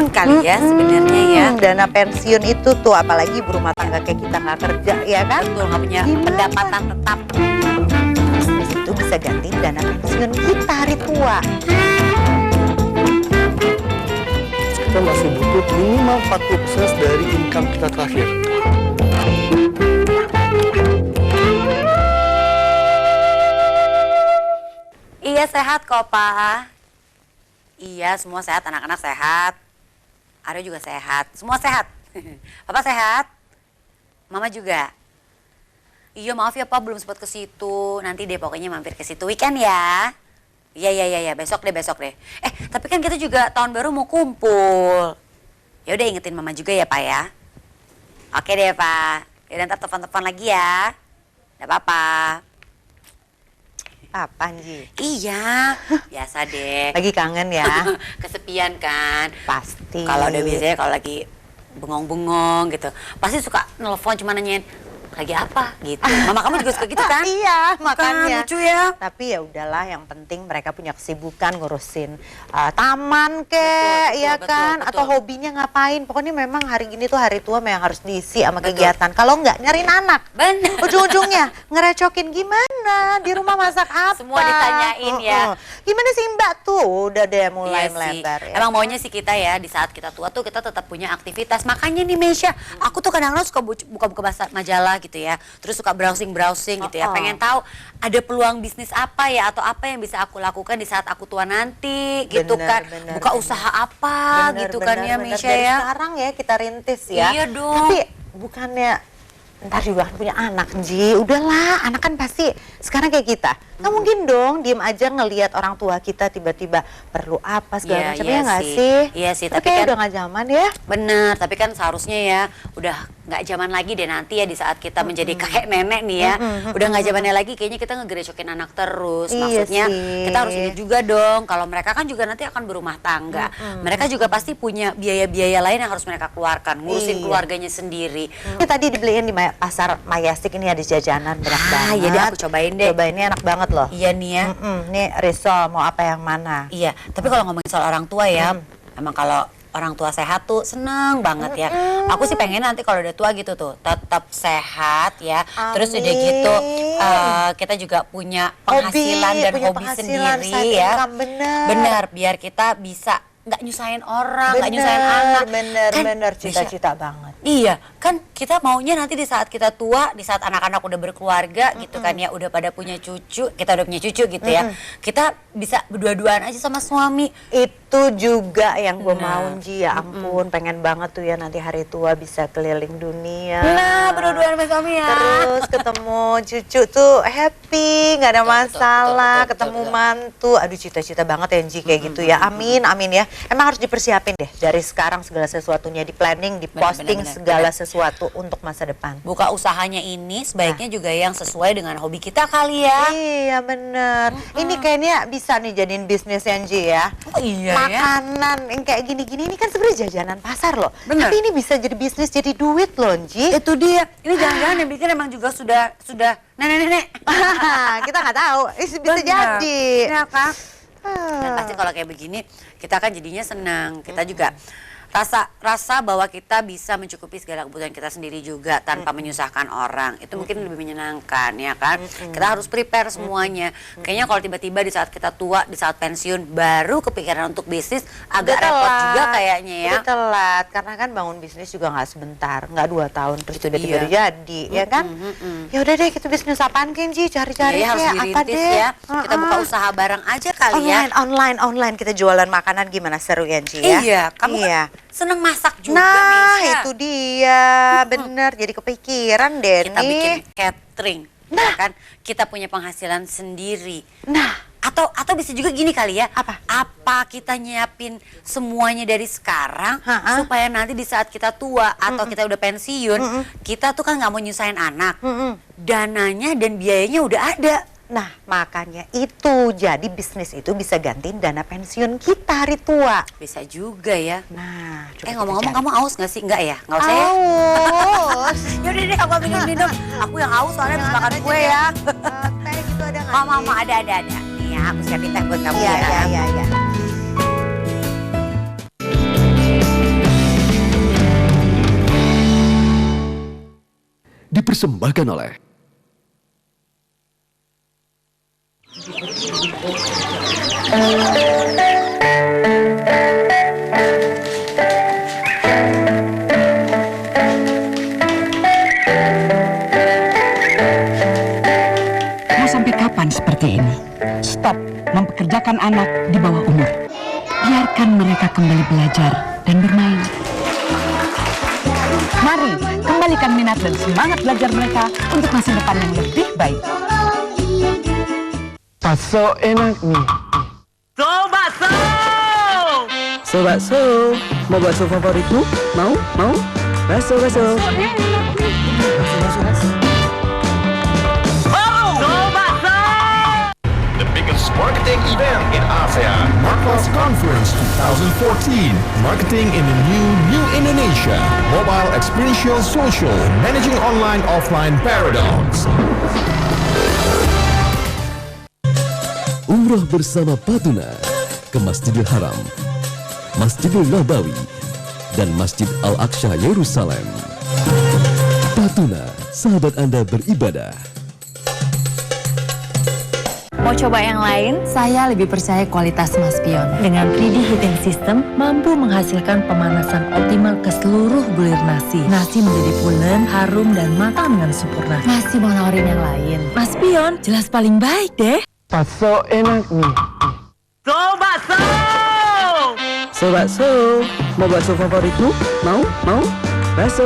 kali ya sebenarnya ya. Dana pensiun itu tuh apalagi berumah tangga kayak kita nggak kerja ya kan? Betul, nggak punya pendapatan tetap. Bisnis itu bisa gantiin dana pensiun kita hari tua. Kita masih butuh minimal 40% dari income kita terakhir. Iya sehat kok Pak. Iya semua sehat, anak-anak sehat. Aryo juga sehat, semua sehat. Papa sehat? Mama juga? Iya maaf ya Pak belum sempat ke situ. Nanti deh pokoknya mampir ke situ weekend ya. Iya, besok deh. Tapi kan kita juga tahun baru mau kumpul. Ya udah ingetin Mama juga ya Pak ya. Oke deh Pak. Ya ntar telepon-telepon lagi ya. Nggak apa-apa. Apaan Ji? Iya, biasa deh. Lagi kangen ya? Kesepian kan. Pasti. Kalau udah biasanya kalau lagi bengong-bengong gitu, pasti suka nelfon cuma nanyain lagi apa gitu. Mama kamu juga suka gitu kan? Iya, makanya. Kan, lucu ya. Tapi ya udahlah, yang penting mereka punya kesibukan ngurusin taman kek, ya kan? betul. Atau hobinya ngapain? Pokoknya memang hari ini tuh hari tua memang harus diisi sama Betul. kegiatan. Kalau enggak nyariin anak. Bener. Ujung-ujungnya ngerecokin gimana? Di rumah masak apa? Semua ditanyain ya. Gimana sih Mbak tuh? Udah deh mulai Iya melebar sih. ya. Emang maunya sih kita ya di saat kita tua tuh kita tetap punya aktivitas. Makanya nih Mesya, aku tuh kadang-kadang suka buka-buka majalah gitu ya. Terus suka browsing gitu ya. Pengen tahu ada peluang bisnis apa ya atau apa yang bisa aku lakukan di saat aku tua nanti gitu kan. Buka usaha apa gitu kan ya Mesya Dari ya. sekarang ya kita rintis ya. Iya dong. Tapi bukannya ntar juga kan punya anak Ji. Udahlah, anak kan pasti sekarang kayak kita. Nggak mungkin dong diem aja ngelihat orang tua kita tiba-tiba perlu apa segala macam ya nggak sih? Iya sih, tapi tapi kan udah nggak zaman ya. bener, tapi kan seharusnya ya udah nggak zaman lagi deh nanti ya di saat kita menjadi kakek nenek nih ya. Udah nggak zamannya lagi kayaknya kita ngegerecokin anak terus. Iya Maksudnya sih. kita harus ingat juga dong kalau mereka kan juga nanti akan berumah tangga. Mereka juga pasti punya biaya-biaya lain yang harus mereka keluarkan, ngurusin keluarganya sendiri. Ini tadi dibeliin di pasar Mayastik ini ada jajanan berat banget. Iya deh aku cobain deh. Cobainnya enak banget loh. Iya nih ya. Nih risol mau apa yang mana? Iya, tapi kalau ngomongin soal orang tua ya, emang kalau orang tua sehat tuh seneng banget ya. Aku sih pengen nanti kalau udah tua gitu tuh tetap sehat ya. Terus udah gitu kita juga punya penghasilan dan punya hobi penghasilan, sendiri side ya. income, bener. Bener, biar kita bisa nggak nyusahin orang, nggak nyusahin anak. Bener, Kan, cita-cita banget. Iya, kan kita maunya nanti di saat kita tua, di saat anak-anak udah berkeluarga gitu kan ya, udah pada punya cucu, kita udah punya cucu gitu ya. Kita bisa berdua-duaan aja sama suami. Itu juga yang gue mau Ji, ya ampun pengen banget tuh ya nanti hari tua bisa keliling dunia. Nah, berdua-duaan sama suami ya. Terus ketemu cucu tuh happy, nggak ada masalah, ketemu mantu. Aduh cita-cita banget ya Ji kayak gitu ya. Amin, amin ya. Emang harus dipersiapin deh dari sekarang segala sesuatunya di planning, di posting segala sesuatu untuk masa depan. Buka usahanya ini sebaiknya juga yang sesuai dengan hobi kita kali ya. Iya bener. Ini kayaknya bisa nih jadiin bisnis Ji ya. Oh iya Makanan yang kayak gini-gini ini kan sebenarnya jajanan pasar loh. Bener. Tapi ini bisa jadi bisnis, jadi duit loh Ji. Itu dia. Ini jangan-jangan yang bikin emang juga sudah nenek-nenek. Kita nggak tahu, bisa jadi. Ya kan? Dan pasti kalau kayak begini kita kan jadinya senang. Kita juga rasa bahwa kita bisa mencukupi segala kebutuhan kita sendiri juga tanpa menyusahkan orang. Itu mungkin lebih menyenangkan ya kan. Kita harus prepare semuanya. Kayaknya kalau tiba-tiba di saat kita tua, di saat pensiun baru kepikiran untuk bisnis agak repot juga kayaknya ya. Udah telat karena kan bangun bisnis juga nggak sebentar, nggak 2 tahun terus tiba-tiba jadi ya kan. Ya udah deh kita bisnis apaan Kenji, cari-cari harus ya apa dirintis deh. ya. Kita buka usaha bareng aja kali ya. Online kita jualan makanan gimana, seru ya Ji ya. Iya, kamu iya. kan seneng masak juga Nah Mesya. itu dia, bener jadi kepikiran deh Kita nih. bikin catering, ya kan? Kita punya penghasilan sendiri. Nah Atau bisa juga gini kali ya. Apa? Apa kita nyiapin semuanya dari sekarang Ha-ha. supaya nanti di saat kita tua atau kita udah pensiun, kita tuh kan nggak mau nyusahin anak. Dananya dan biayanya udah ada. Nah makanya itu jadi bisnis itu bisa gantiin dana pensiun kita hari tua. Bisa juga ya. Nah coba kita Ngomong-ngomong cari. kamu aus nggak sih? Enggak ya? Nggak usah ya? Aus. Yaudah deh aku ambil minum. Aku yang aus soalnya habis makan kue ya. Teh gitu ada nggak? Mama ada. Nih ya, aku siapin teh buat kamu Iya ya. iya iya. Dipersembahkan oleh Mau sampai kapan seperti ini? Stop mempekerjakan anak di bawah umur. Biarkan mereka kembali belajar dan bermain. Mari kembalikan minat dan semangat belajar mereka untuk masa depan yang lebih baik. Bakso enak nih. So bakso, mau bakso favoritmu? Mau? Bakso. The biggest marketing event in ASEAN, Marcos Conference 2014. Marketing in the new Indonesia. Mobile experiential social, managing online offline paradox. Umrah bersama Patuna ke Masjidil Haram, Masjidil Nabawi, dan Masjid Al-Aqsa Yerusalem. Patuna, sahabat Anda beribadah. Mau coba yang lain? Saya lebih percaya kualitas Maspion. Dengan 3D heating system, mampu menghasilkan pemanasan optimal ke seluruh bulir nasi. Nasi menjadi pulen, harum, dan matang dengan sempurna. Masih mau nawarin yang lain? Maspion jelas paling baik deh. Bakso enak nih. So bakso, mau bakso favoritmu? Mau? Bakso.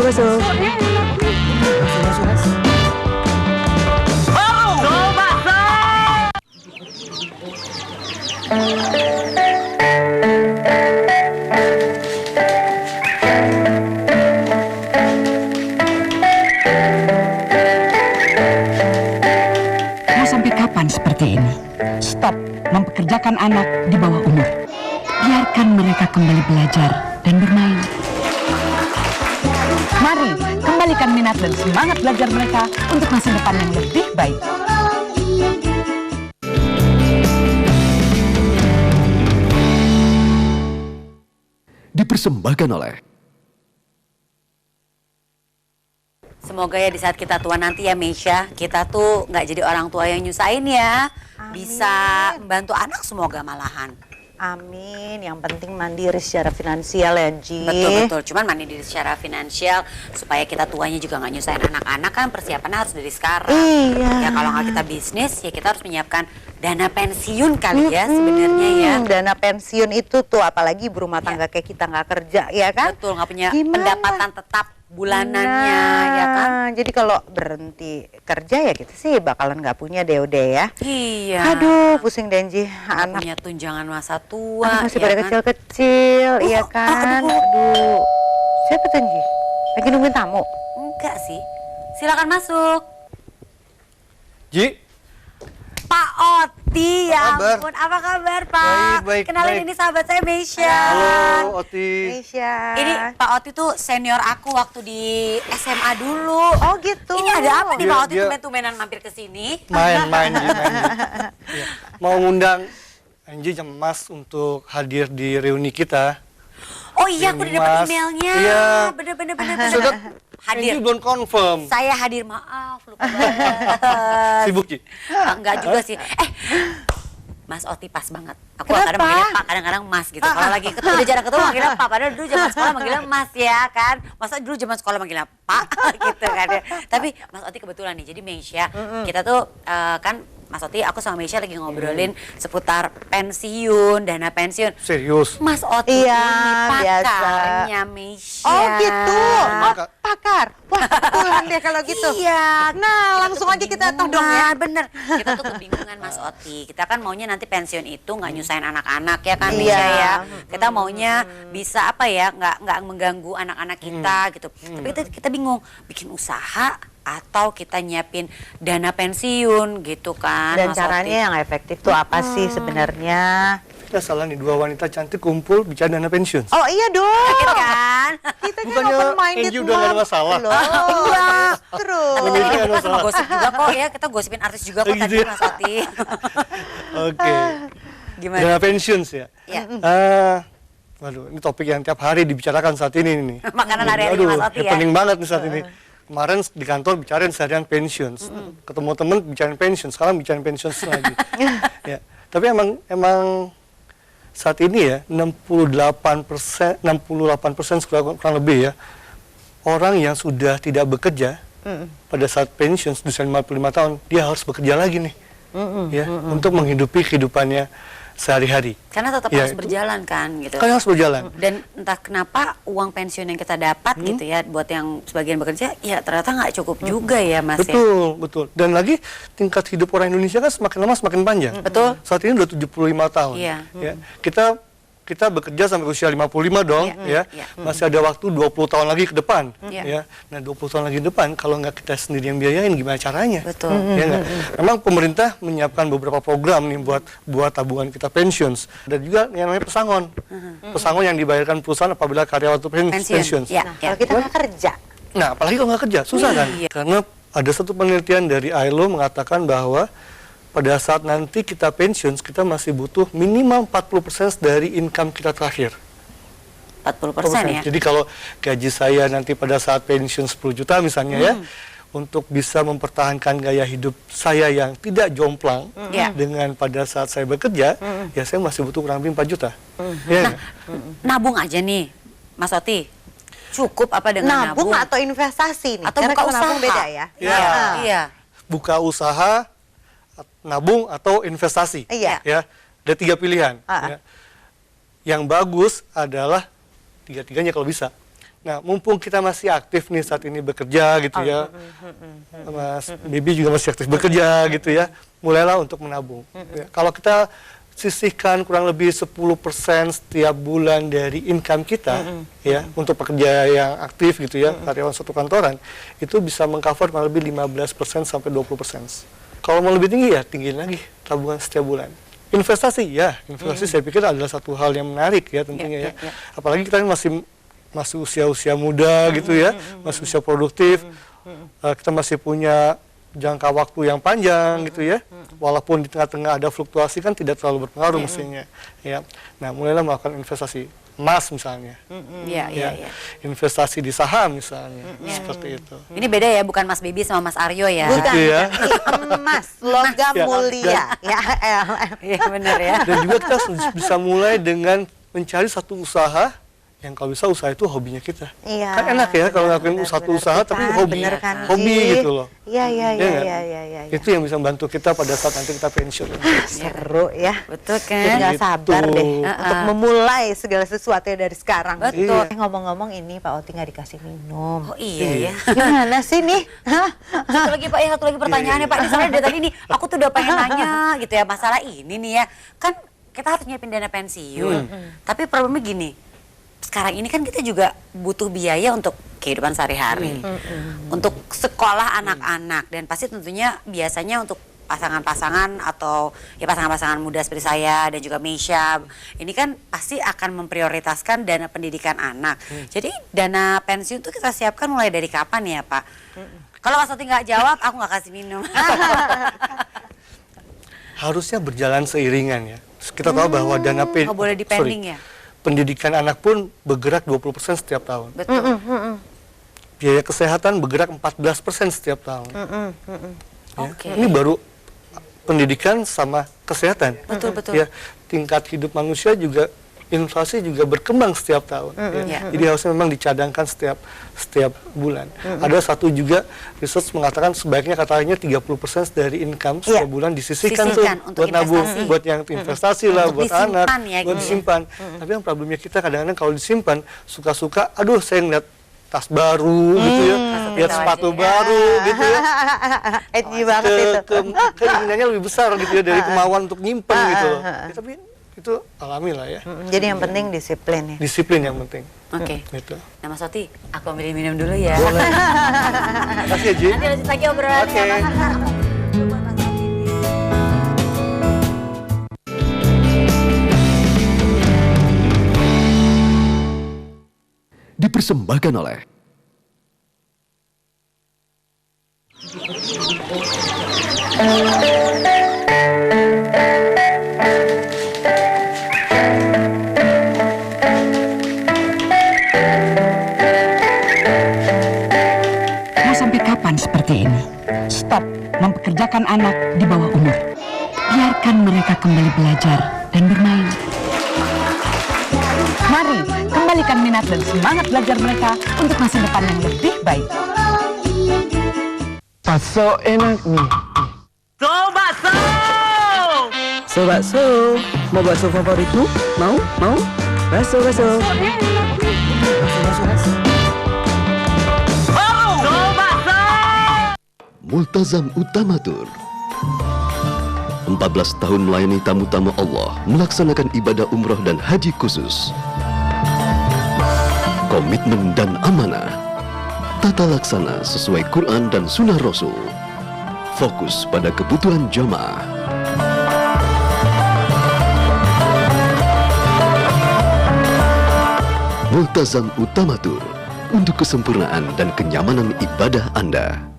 Mau sampai kapan seperti ini? Stop mempekerjakan anak di bawah umur. Biarkan mereka kembali belajar dan bermain. Mari kembalikan minat dan semangat belajar mereka untuk masa depan yang lebih baik. Dipersembahkan oleh Semoga ya di saat kita tua nanti ya Meisha, kita tuh nggak jadi orang tua yang nyusahin ya. Bisa membantu anak semoga malahan. Amin, yang penting mandiri secara finansial ya, Ji. Betul, cuman mandiri secara finansial supaya kita tuanya juga nggak nyusahin anak-anak kan persiapannya harus dari sekarang. Iya. Ya kalau nggak kita bisnis ya kita harus menyiapkan dana pensiun kali ya sebenarnya ya. Dana pensiun itu tuh apalagi ibu rumah tangga kayak kita nggak kerja ya kan? Betul, nggak punya Gimana? pendapatan tetap bulanannya ya kan. Jadi kalau berhenti kerja ya kita sih bakalan nggak punya DOD ya. Iya. Aduh, pusing Denji. Nggak Anak punya tunjangan masa tua. masih ya pada kan? kecil-kecil, iya Oh, kan? aduh. Aduh. Siapa Denji? Lagi nungguin tamu? Enggak sih. Silakan masuk. Ji, Pak Oti, ya kabar? ampun. Apa kabar Pak? Baik, Kenalin baik. ini sahabat saya Meisha. halo Oti. Aisyah. Ini Pak Oti tuh senior aku waktu di SMA dulu. Oh gitu. Ini ada apa nih Dia- Pak Oti dia- tumben-tumbenan mampir ke sini? Main Ji. Iya. Mau ngundang Anji Cemas untuk hadir di reuni kita. Oh iya, aku udah dapat Mas. emailnya. Iya. Bener. Sudah Hadir. Anji belum confirm. Saya hadir, maaf lupa banget. Sibuk Ji. Enggak juga sih. Mas Oti pas banget. Aku Kenapa? kadang manggilnya Pak, kadang-kadang Mas gitu. Kalau lagi udah jarang ketemu manggilnya Pak. Padahal dulu zaman sekolah manggilnya Mas ya kan. Masa dulu zaman sekolah manggilnya Pak gitu kan. Tapi Mas Oti kebetulan nih. Jadi Meisha, kita tuh kan Mas Oti, aku sama Meisha lagi ngobrolin seputar pensiun, dana pensiun. Serius. Mas Oti Iya, ini biasa. pakarnya Meisha. Oh gitu. Oh, Kak. pakar. Wah, kebetulan deh kalau gitu. Iya. Nah, langsung aja kita todong ya. Bener. Kita tuh kebingungan Mas Oti. Kita kan maunya nanti pensiun itu nggak nyusahin anak-anak ya kan Iya. Meisha ya. Kita maunya bisa apa ya, nggak mengganggu anak-anak kita gitu. Tapi kita bingung bikin usaha atau kita nyiapin dana pensiun gitu kan. Dan Mas caranya Oti. yang efektif tuh apa sih sebenarnya? Kita salah nih, dua wanita cantik kumpul bicara dana pensiun. Oh iya dong. Yakin kan? Kita kan Bukannya open minded Angie udah nggak ada masalah? Loh, iya. Terus. Tapi Iya, tadi nggak kita cuma masalah. gosip juga kok ya. Kita gosipin artis juga kok Oh, gitu tadi ya? Mas Oti. Oke. Gimana? Dana pensiun sih ya. Ya. Waduh, ini topik yang tiap hari dibicarakan saat ini nih. Makanan hari-hari Aduh, Mas Oti ya. happening banget nih saat ini. Kemarin di kantor bicarain seharian pensiun, ketemu temen bicarain pensiun, sekarang bicarain pensiun lagi. Ya, tapi emang saat ini ya 68% kurang lebih ya orang yang sudah tidak bekerja pada saat pensiun usia 55 tahun dia harus bekerja lagi nih, ya untuk menghidupi kehidupannya sehari-hari. Karena tetap Ya, harus berjalan kan gitu. Kan harus berjalan. Dan entah kenapa uang pensiun yang kita dapat gitu ya buat yang sebagian bekerja ya ternyata nggak cukup juga ya Mas ya. Betul. Dan lagi tingkat hidup orang Indonesia kan semakin lama semakin panjang. Betul. Saat ini udah 75 tahun. Iya. Ya. Kita bekerja sampai usia 55 dong, ya. Iya. Masih ada waktu 20 tahun lagi ke depan, Iya. ya. Nah, 20 tahun lagi ke depan kalau nggak kita sendiri yang biayain gimana caranya? Betul. Ya nggak? Memang pemerintah menyiapkan beberapa program nih buat tabungan kita pensiun. Dan juga yang namanya pesangon. Pesangon yang dibayarkan perusahaan apabila karyawan itu pensiun. Ya, Nah, kalau kita nggak kerja, Nah, apalagi kalau nggak kerja, susah kan? Iya. Karena ada satu penelitian dari ILO mengatakan bahwa pada saat nanti kita pensiun, kita masih butuh minimal 40% dari income kita terakhir. 40% ya. Jadi kalau gaji saya nanti pada saat pensiun 10 juta misalnya ya, untuk bisa mempertahankan gaya hidup saya yang tidak jomplang Ya. dengan pada saat saya bekerja, ya saya masih butuh kurang lebih 4 juta. Ya nggak? Nabung aja nih, Mas Oti. Cukup apa dengan nabung atau investasi nih? Atau Karena buka kalau nabung usaha. beda ya. Iya. Iya. Buka usaha, nabung atau investasi. Iya. Ya, ada 3 pilihan. Ya. Yang bagus adalah tiga-tiganya kalau bisa. Nah, mumpung kita masih aktif nih saat ini bekerja gitu ya, Mas Bibi juga masih aktif bekerja gitu ya, mulailah untuk menabung. Ya, kalau kita sisihkan kurang lebih 10% setiap bulan dari income kita, ya, untuk pekerja yang aktif gitu ya, karyawan suatu kantoran, itu bisa mengcover kurang lebih 15% sampai 20%. Kalau mau lebih tinggi ya tinggiin lagi tabungan setiap bulan. Investasi ya, investasi saya pikir adalah satu hal yang menarik ya tentunya ya. Apalagi kita masih usia-usia muda gitu ya, masih usia produktif, kita masih punya jangka waktu yang panjang gitu ya. Walaupun di tengah-tengah ada fluktuasi kan tidak terlalu berpengaruh mestinya. Ya, nah mulailah melakukan investasi emas misalnya. Iya. Investasi di saham misalnya, seperti itu. Ini beda ya, bukan Mas Bibi sama Mas Aryo ya. Bukan, Gitu ya. emas, logam Ya, mulia. Ya, Iya benar ya. Dan juga kita bisa mulai dengan mencari satu usaha yang kalau bisa usaha itu hobinya kita. Iya, Kan enak ya kalau ngelakuin benar, satu benar. usaha tapi Kan, hobi. benar kan, Hobi Ji? gitu loh. Iya. nggak? Itu yang bisa membantu kita pada saat nanti kita pensiun. Seru ya. Betul Jadi kan? nggak Gitu. sabar deh untuk memulai segala sesuatu dari sekarang. Betul. Ngomong-ngomong ini Pak Oti nggak dikasih minum. Oh iya ya. Gimana sih nih? Hah? Satu lagi Pak, satu lagi pertanyaannya Pak. Ini soalnya dari tadi nih, aku tuh udah pengen nanya gitu ya, masalah ini nih ya. Kan kita harus nyiapin dana pensiun. Tapi problemnya gini, sekarang ini kan kita juga butuh biaya untuk kehidupan sehari-hari. Untuk sekolah anak-anak. Dan pasti tentunya biasanya untuk pasangan-pasangan atau ya pasangan-pasangan muda seperti saya dan juga Meisha. Ini kan pasti akan memprioritaskan dana pendidikan anak. Jadi dana pensiun tuh kita siapkan mulai dari kapan ya Pak? Kalau Mas Oti nggak jawab, aku nggak kasih minum. Harusnya berjalan seiringan ya. Kita tahu bahwa dana nggak boleh dipending ya? pendidikan anak pun bergerak 20% setiap tahun. Betul. Biaya kesehatan bergerak 14% setiap tahun. Ya. Oke. Ini baru pendidikan sama kesehatan. Betul. Ya, tingkat hidup manusia juga, inflasi juga berkembang setiap tahun. Ya. Jadi harusnya memang dicadangkan setiap bulan. Ada satu juga research mengatakan sebaiknya katanya 30% dari income setiap bulan disisihkan tuh Sisihkan untuk buat nabung, investasi. buat yang investasi lah, Untuk buat anak, disimpan ya, buat gitu ya. disimpan. Tapi yang problemnya kita kadang-kadang kalau disimpan suka-suka, aduh saya ngeliat tas baru gitu ya, lihat sepatu baru gitu ya. Edgy banget itu. Keinginannya lebih besar gitu ya dari kemauan untuk nyimpen gitu loh. Ya, tapi itu alami lah ya. Jadi yang penting disiplin ya. Disiplin yang penting. Oke. Gitu. Nah Mas Oti, aku ambilin minum dulu ya. Makasih ya Ji. Nanti lanjut lagi obrolannya. Oke. ya, Mas. Dipersembahkan oleh seperti ini. Stop mempekerjakan anak di bawah umur. Biarkan mereka kembali belajar dan bermain. Mari kembalikan minat dan semangat belajar mereka untuk masa depan yang lebih baik. Bakso enak nih. Bakso, mau bakso favoritmu? Mau? Bakso. Multazam Utamatur 14 tahun melayani tamu-tamu Allah, melaksanakan ibadah umroh dan haji khusus. Komitmen dan amanah, tata laksana sesuai Quran dan Sunnah Rasul. Fokus pada kebutuhan jamaah. Multazam Utamatur untuk kesempurnaan dan kenyamanan ibadah Anda.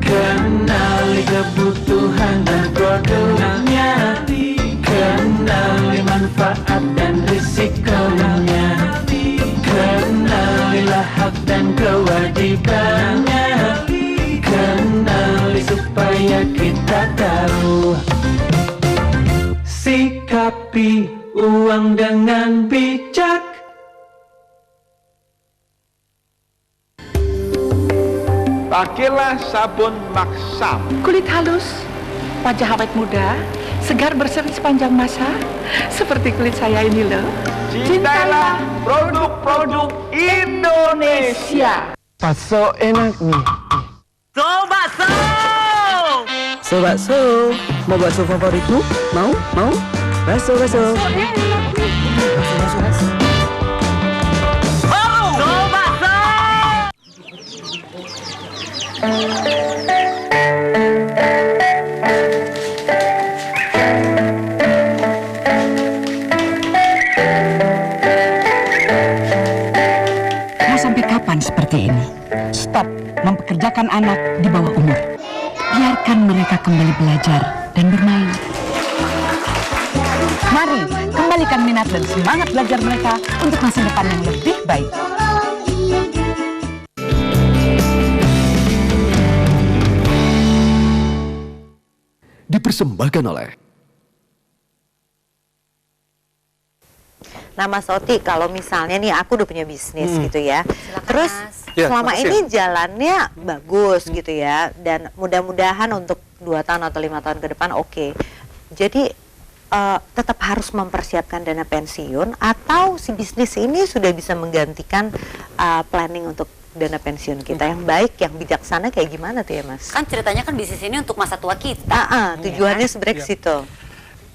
Kenali kebutuhan dan produknya, kenali manfaat dan risikonya, kenalilah hak dan kewajibannya, kenali supaya kita tahu. Sikapi uang dengan bijak. Pakailah sabun Maksam. Kulit halus, wajah awet muda, segar berseri sepanjang masa, seperti kulit saya ini loh. Cintailah produk-produk Indonesia. Bakso enak nih. Bakso, mau bakso favoritmu? Mau? Bakso. Mau sampai kapan seperti ini? Stop mempekerjakan anak di bawah umur. Biarkan mereka kembali belajar dan bermain. Mari kembalikan minat dan semangat belajar mereka untuk masa depan yang lebih baik. Dipersembahkan oleh Nah Mas Oti, kalau misalnya nih aku udah punya bisnis gitu ya, terus Ya, selama makasih. ini jalannya bagus gitu ya, dan mudah-mudahan untuk 2 tahun atau 5 tahun ke depan oke. Jadi tetap harus mempersiapkan dana pensiun, atau si bisnis ini sudah bisa menggantikan planning untuk dana pensiun kita yang baik, yang bijaksana kayak gimana tuh ya Mas? Kan ceritanya kan bisnis ini untuk masa tua kita. Tujuannya sebenarnya ke situ.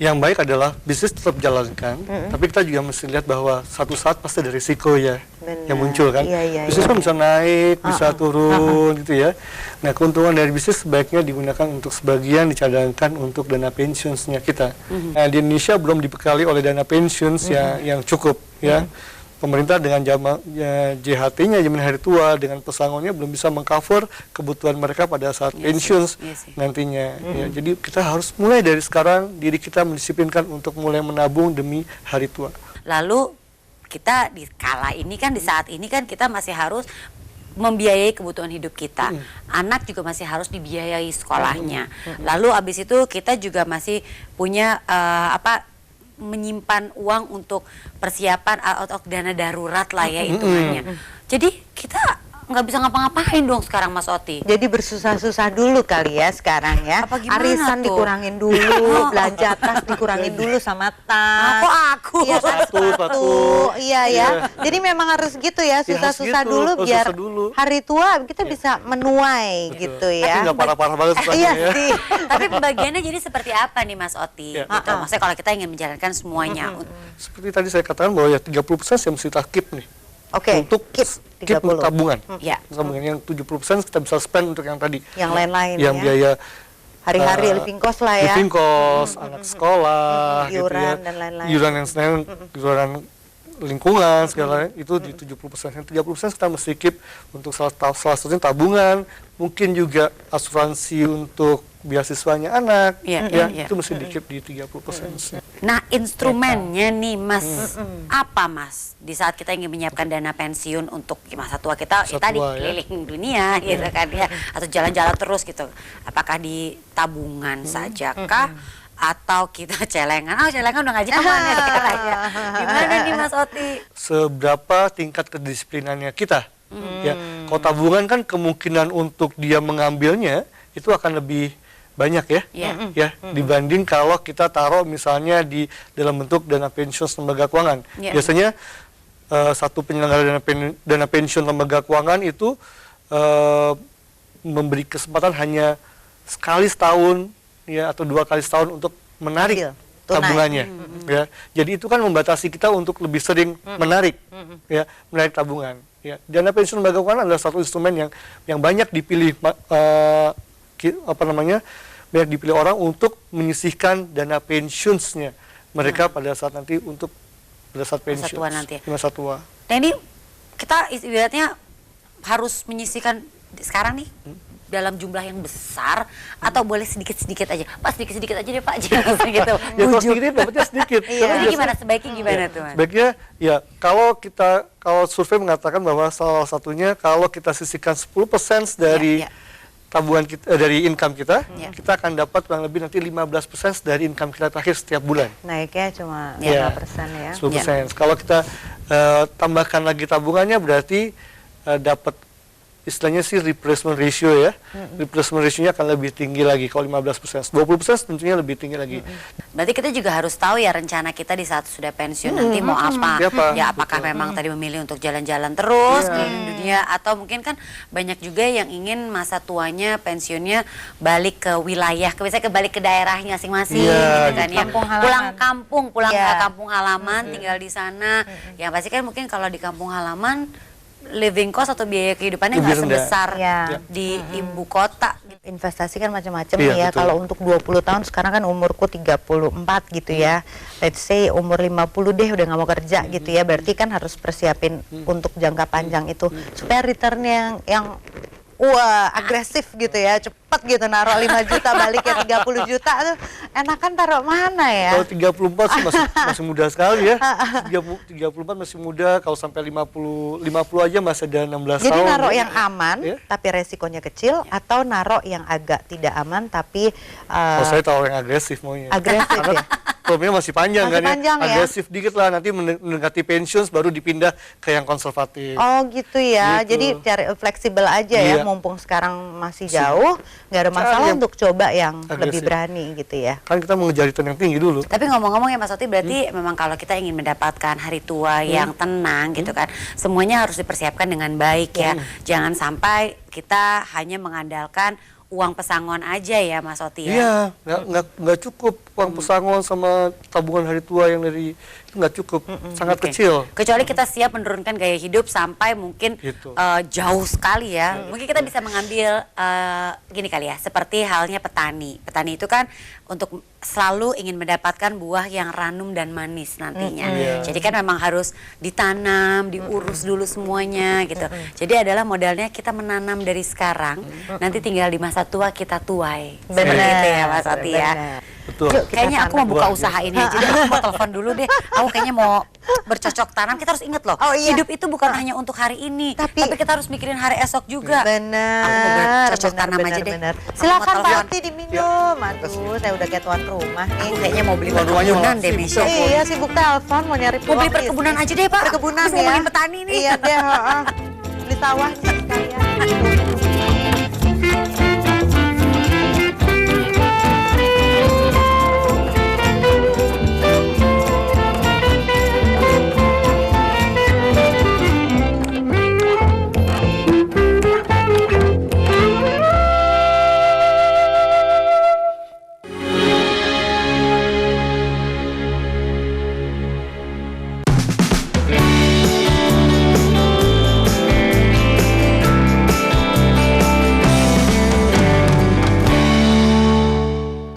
Yang baik adalah bisnis tetap jalankan, tapi kita juga mesti lihat bahwa satu saat pasti ada risiko ya yang muncul kan. Bisnis kan bisa naik, bisa turun gitu ya. Nah, keuntungan dari bisnis sebaiknya digunakan untuk sebagian dicadangkan untuk dana pensiunsnya kita. Nah, di Indonesia belum dibekali oleh dana pensiuns yang cukup ya. Pemerintah dengan JHT-nya, jaminan hari tua, dengan pesangonnya belum bisa mengcover kebutuhan mereka pada saat pensiun nantinya. Ya, jadi kita harus mulai dari sekarang, diri kita mendisiplinkan untuk mulai menabung demi hari tua. Lalu kita di kala ini kan, di saat ini kan kita masih harus membiayai kebutuhan hidup kita. Anak juga masih harus dibiayai sekolahnya. Lalu abis itu kita juga masih punya menyimpan uang untuk persiapan atau dana darurat lah ya hitungannya. Jadi kita nggak bisa ngapa-ngapain dong sekarang Mas Oti. Jadi bersusah-susah dulu kali ya sekarang ya. Arisan tuh? dikurangin dulu, belanja tas dikurangin dulu sama tas. Aku? Iya, sepatu. Iya ya. Jadi memang harus gitu ya, susah-susah dulu biar hari tua kita bisa menuai gitu ya. Tapi nggak parah-parah banget Iya sih. Tapi pembagiannya jadi seperti apa nih Mas Oti? Gitu. Maksudnya kalau kita ingin menjalankan semuanya. Seperti tadi saya katakan bahwa ya 30% yang mesti kita keep nih. Untuk keep tabungan. Ya. Tabungan yang 70% kita bisa spend untuk yang tadi. Yang lain-lain yang ya. biaya hari-hari living cost lah ya. Living cost, anak sekolah, iuran gitu ya. dan lain-lain. Iuran yang lain, iuran lingkungan segala itu di 70%. Yang 30% kita mesti keep untuk salah satunya tabungan, mungkin juga asuransi untuk beasiswanya anak, itu mesti di keep di 30%. Nah, instrumennya nih Mas, apa Mas? Di saat kita ingin menyiapkan dana pensiun untuk masa tua kita, tadi keliling dunia gitu kan ya, atau jalan-jalan terus gitu. Apakah di tabungan saja kah? Atau kita celengan? Celengan udah nggak zaman ya sekarang ya. Gimana nih Mas Oti? Seberapa tingkat kedisiplinannya kita? Ya, kalau tabungan kan kemungkinan untuk dia mengambilnya itu akan lebih banyak ya, dibanding kalau kita taruh misalnya di dalam bentuk dana pensiun lembaga keuangan. Biasanya satu penyelenggara dana pensiun lembaga keuangan itu memberi kesempatan hanya sekali setahun ya atau 2 kali setahun untuk menarik tabungannya. Ya, jadi itu kan membatasi kita untuk lebih sering menarik tabungan. Ya, dana pensiun lembaga keuangan adalah satu instrumen yang banyak dipilih banyak dipilih orang untuk menyisihkan dana pensiunsnya mereka pada saat nanti pada saat pensiun masa tua. Nah ini kita ibaratnya harus menyisihkan sekarang nih dalam jumlah yang besar atau boleh sedikit-sedikit aja? Pak sedikit-sedikit aja deh Pak, jangan gitu. Ya kalau sedikit dapatnya sedikit. Jadi gimana sebaiknya gimana tuh Mas? Sebaiknya ya kalau survei mengatakan bahwa salah satunya kalau kita sisihkan 10% dari tabungan kita, dari income kita, kita akan dapat kurang lebih nanti 15% dari income kita terakhir setiap bulan. Naiknya cuma 5% ya. 10%. Kalau kita tambahkan lagi tabungannya berarti dapat istilahnya sih replacement ratio ya. Replacement ratio-nya akan lebih tinggi lagi kalau 15%. 20% tentunya lebih tinggi lagi. Berarti kita juga harus tahu ya rencana kita di saat sudah pensiun nanti mau apa. Ya apakah memang tadi memilih untuk jalan-jalan terus keliling dunia atau mungkin kan banyak juga yang ingin masa tuanya pensiunnya balik ke wilayah, misalnya balik ke daerahnya masing-masing gitu kan ya. Pulang kampung ke kampung halaman, tinggal di sana. Yang pasti kan mungkin kalau di kampung halaman living cost atau biaya kehidupannya nggak sebesar di ibu kota. Investasi kan macam-macam ya. Kalau untuk 20 tahun sekarang kan umurku 34 gitu ya. Let's say umur 50 deh udah nggak mau kerja gitu ya. Berarti kan harus persiapin untuk jangka panjang itu supaya returnnya yang agresif gitu ya, cepet gitu naruh 5 juta balik ya 30 juta tuh enakan taruh mana ya? Kalau 34 sih masih muda sekali ya. 34 masih muda, kalau sampai 50 aja masih ada 16 tahun. Jadi naruh yang aman tapi resikonya kecil atau naruh yang agak tidak aman tapi kalau saya taruh yang agresif maunya. Agresif ya. Problemnya masih panjang kan panjang, ya. Agresif dikit lah, nanti mendekati pensiun baru dipindah ke yang konservatif. Oh gitu ya. Gitu. Jadi cari fleksibel aja ya, mumpung sekarang masih jauh, nggak ada masalah untuk coba yang lebih berani gitu ya. Kan kita mengejar return yang tinggi dulu. Tapi ngomong-ngomong ya Mas Oti, berarti memang kalau kita ingin mendapatkan hari tua yang tenang gitu kan, semuanya harus dipersiapkan dengan baik ya. Jangan sampai kita hanya mengandalkan uang pesangon aja ya Mas Oti ya? Iya, nggak cukup uang pesangon sama tabungan hari tua yang dari itu nggak cukup, sangat kecil. Kecuali kita siap menurunkan gaya hidup sampai mungkin jauh sekali ya. Mungkin kita bisa mengambil gini kali ya, seperti halnya petani. Petani itu kan untuk selalu ingin mendapatkan buah yang ranum dan manis nantinya. Jadi kan memang harus ditanam, diurus dulu semuanya gitu. Jadi adalah modalnya kita menanam dari sekarang, nanti tinggal di masa tua kita tuai. Benar gitu ya Mas Oti ya. Betul. Kayaknya aku mau buka usaha ini aja deh. Aku mau telepon dulu deh. Aku kayaknya mau bercocok tanam. Kita harus ingat loh, hidup itu bukan hanya untuk hari ini, tapi kita harus mikirin hari esok juga. Benar. Aku mau bercocok tanam aja deh. Silakan Pak Oti diminum. Aduh, saya udah kayak tuan rumah nih. Kayaknya mau beli perkebunan deh, Misha. Iya, sibuk telepon mau nyari mau beli perkebunan aja deh Pak. Perkebunan ya. Ngomongin petani nih. Iya deh, beli sawah sekalian.